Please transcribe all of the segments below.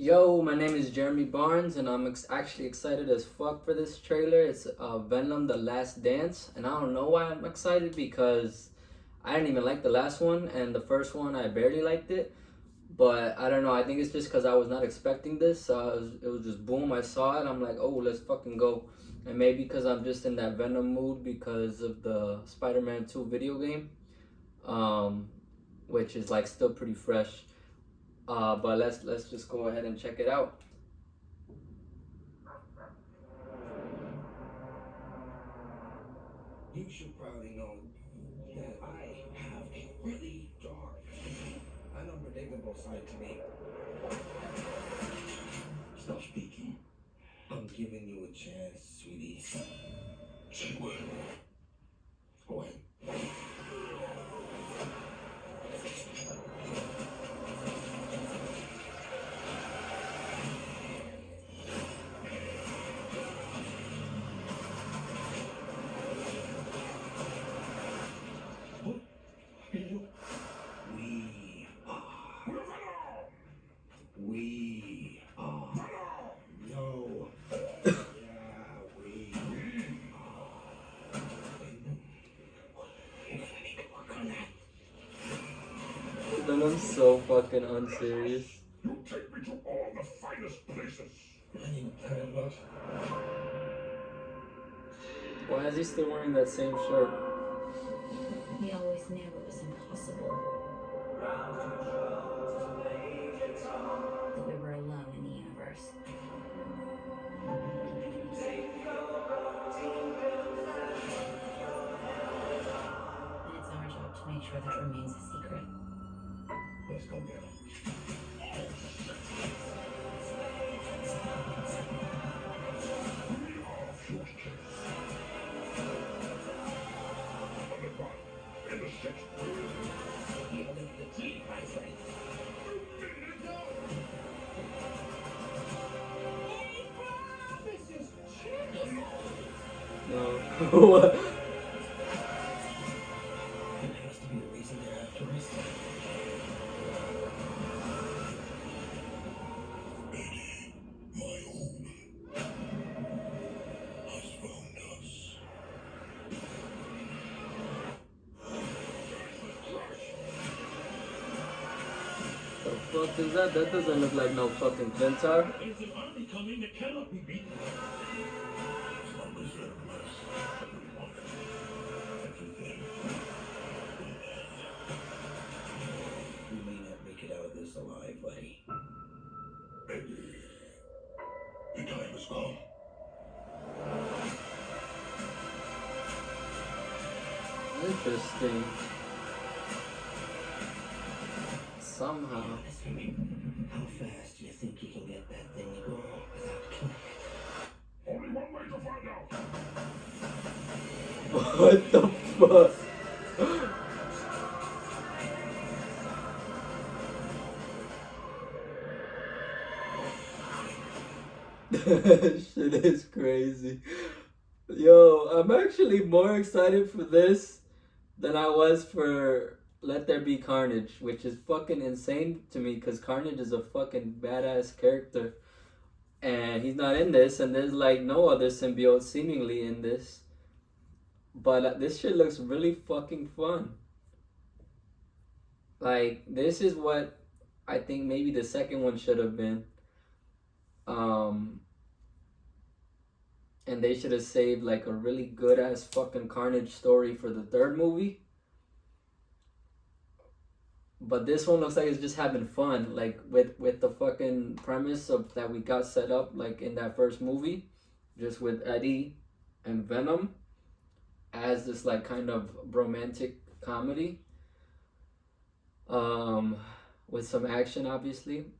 Yo, my name is Jeremy Barnes, and I'm actually excited as fuck for this trailer. It's Venom: The Last Dance, and I don't know why I'm excited because I didn't even like the last one, and the first one I barely liked it. But I don't know. I think it's just because I was not expecting this. It was just boom. I saw it. I'm like, oh, let's fucking go. And maybe because I'm just in that Venom mood because of the Spider-Man 2 video game, um, which is like still pretty fresh. But let's just go ahead and check it out. You should probably know that I have a really dark, unpredictable side to me. Stop speaking. I'm giving you a chance, sweetie. Say what? What? What? You? We are. We are. No. Yeah, we are. You're gonna need to work on that. Venom's so fucking unserious. You take me to all the finest places. I need to turn it off. Why is he still wearing that same shirt? We always knew it was impossible. That we were alone in the universe. And it's our job to make sure that remains a secret. Let's go get him. In the sixth yielding the tea, my friend. This is chicken. No. What? There has to be a reason they're after us. Eddie, my own, has found us. The fuck is that? That doesn't look like no fucking Clintar. There's an army coming that cannot be beaten. As long as there is everyone, everything. We may not make it out of this alive, buddy. Eddie, the time has come. Interesting. Somehow. Honest with me, how fast do you think you can get that thing to go without killing it? Only one way to find out. What the fuck? Shit is crazy. Yo, I'm actually more excited for this than I was for Let There Be Carnage, which is fucking insane to me because Carnage is a fucking badass character. And he's not in this, and there's like no other symbiote seemingly in this. But this shit looks really fucking fun. Like, this is what I think maybe the second one should have been. Um, and they should have saved like a really good ass fucking Carnage story for the third movie. But this one looks like it's just having fun, like with the fucking premise of that we got set up like in that first movie, just with Eddie and Venom as this like kind of romantic comedy, with some action obviously.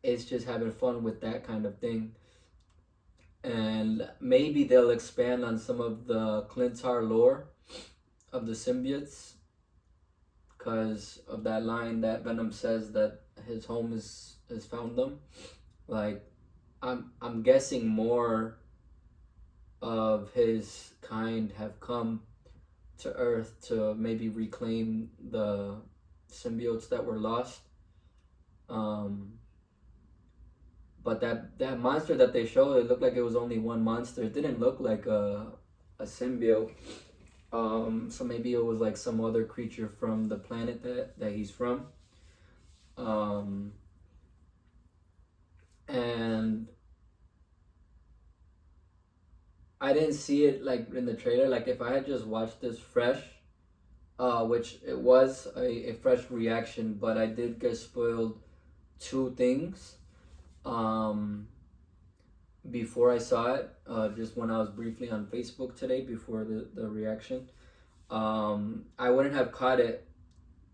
It's just having fun with that kind of thing. And maybe they'll expand on some of the Clintar lore of the symbiotes because of that line that Venom says that his home has found them. Like, I'm guessing more of his kind have come to Earth to maybe reclaim the symbiotes that were lost. Um, But that monster that they showed, it looked like it was only one monster. It didn't look like a symbiote. So maybe it was like some other creature from the planet that he's from. Um, and I didn't see it like in the trailer. Like if I had just watched this fresh, which it was a fresh reaction, but I did get spoiled two things. Um, Before I saw it, just when I was briefly on Facebook today before the reaction. I wouldn't have caught it,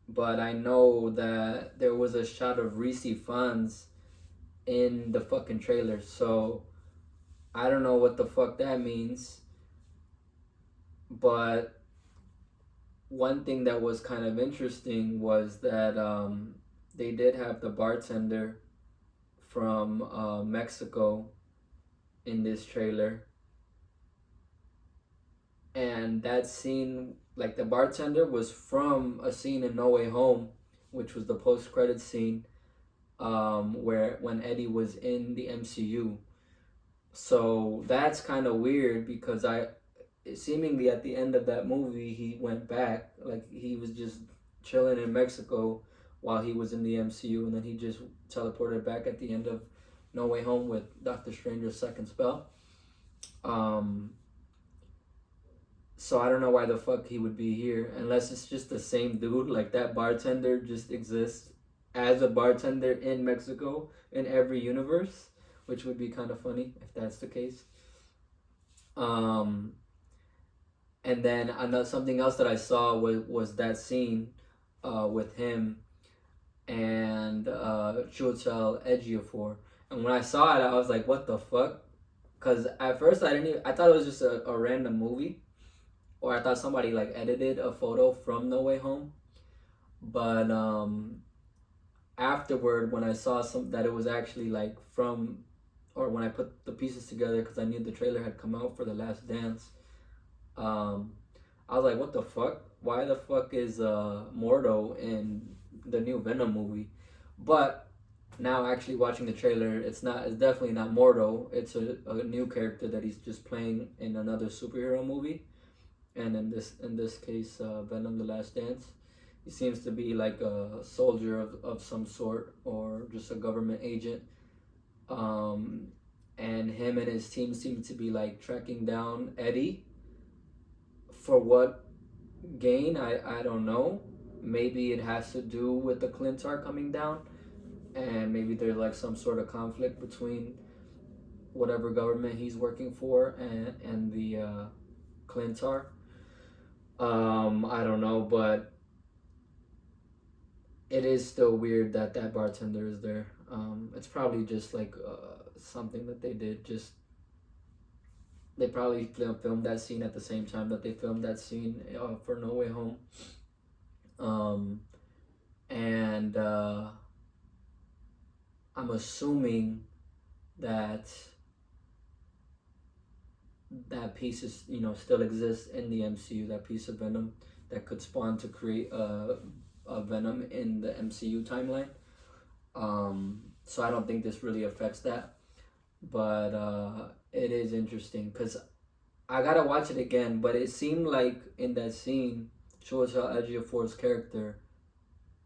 but I know that there was a shot of Reese funds in the fucking trailer. So I don't know what the fuck that means. But one thing that was kind of interesting was that they did have the bartender from Mexico in this trailer. And that scene, like the bartender was from a scene in No Way Home, which was the post-credit scene, where when Eddie was in the MCU. So that's kind of weird because seemingly at the end of that movie he went back, like he was just chilling in Mexico while he was in the MCU, and then he just teleported back at the end of No Way Home with Doctor Strange's second spell. So I don't know why the fuck he would be here unless it's just the same dude. Like that bartender just exists as a bartender in Mexico in every universe, which would be kind of funny if that's the case. Um, and then another something else that I saw was that scene, with him and Chiwetel Ejiofor. And when I saw it, I was like, "What the fuck?" Because at first I didn't even, I thought it was just a random movie, or I thought somebody like edited a photo from No Way Home. But afterward, when I saw some that it was actually like from, or when I put the pieces together because I knew the trailer had come out for The Last Dance, um, I was like, what the fuck? Why the fuck is Mordo in the new Venom movie? But now actually watching the trailer, it's definitely not Mordo. It's a new character that he's just playing in another superhero movie. And in this case, Venom: The Last Dance, he seems to be like a soldier of some sort or just a government agent. Um, and him and his team seem to be like tracking down Eddie. For what gain? I don't know. Maybe it has to do with the Clintar coming down, and maybe there's like some sort of conflict between whatever government he's working for and the Clintar. I don't know, but it is still weird that that bartender is there. It's probably just like something that they did. Just they probably filmed that scene at the same time that they filmed that scene for No Way Home. And I'm assuming that that piece is still exists in the MCU. That piece of Venom that could spawn to create a Venom in the MCU timeline. So I don't think this really affects that, but it is interesting because I gotta watch it again. But it seemed like in that scene, Chiwetel Ejiofor's character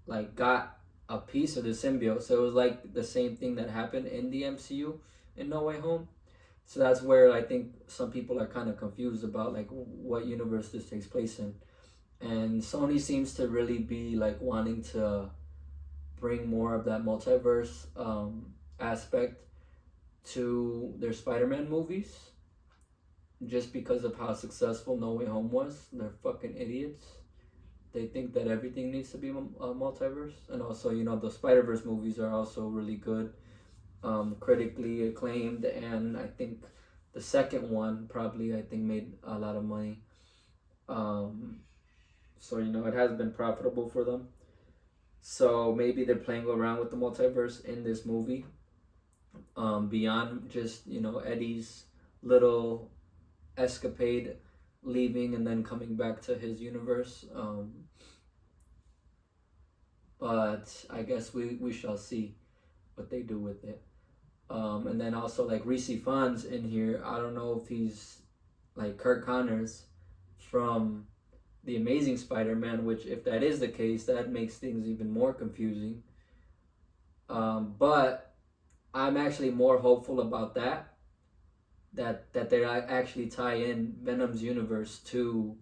like got a piece of the symbiote, so it was like the same thing that happened in the MCU in No Way Home. So that's where I think some people are kind of confused about like what universe this takes place in. And Sony seems to really be like wanting to bring more of that multiverse aspect to their Spider-Man movies just because of how successful No Way Home was. They're fucking idiots. They think that everything needs to be a multiverse. And also, the Spider-Verse movies are also really good, critically acclaimed, and I think the second one probably, I think, made a lot of money. So, it has been profitable for them. So maybe they're playing around with the multiverse in this movie, beyond just, Eddie's little escapade leaving and then coming back to his universe. But I guess we shall see what they do with it. And then also like Reese Funds in here. I don't know if he's like Kurt Connors from the Amazing Spider-Man, which if that is the case, that makes things even more confusing. But I'm actually more hopeful about that they actually tie in Venom's universe to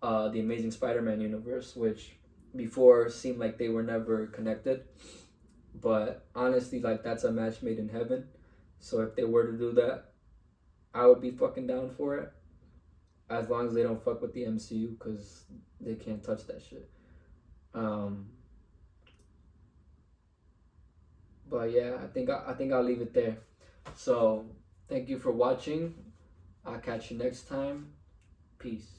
the Amazing Spider-Man universe, which before seemed like they were never connected. But honestly, like that's a match made in heaven. So if they were to do that, I would be fucking down for it. As long as they don't fuck with the MCU, because they can't touch that shit. But yeah, I think I'll leave it there. So thank you for watching. I'll catch you next time. Peace.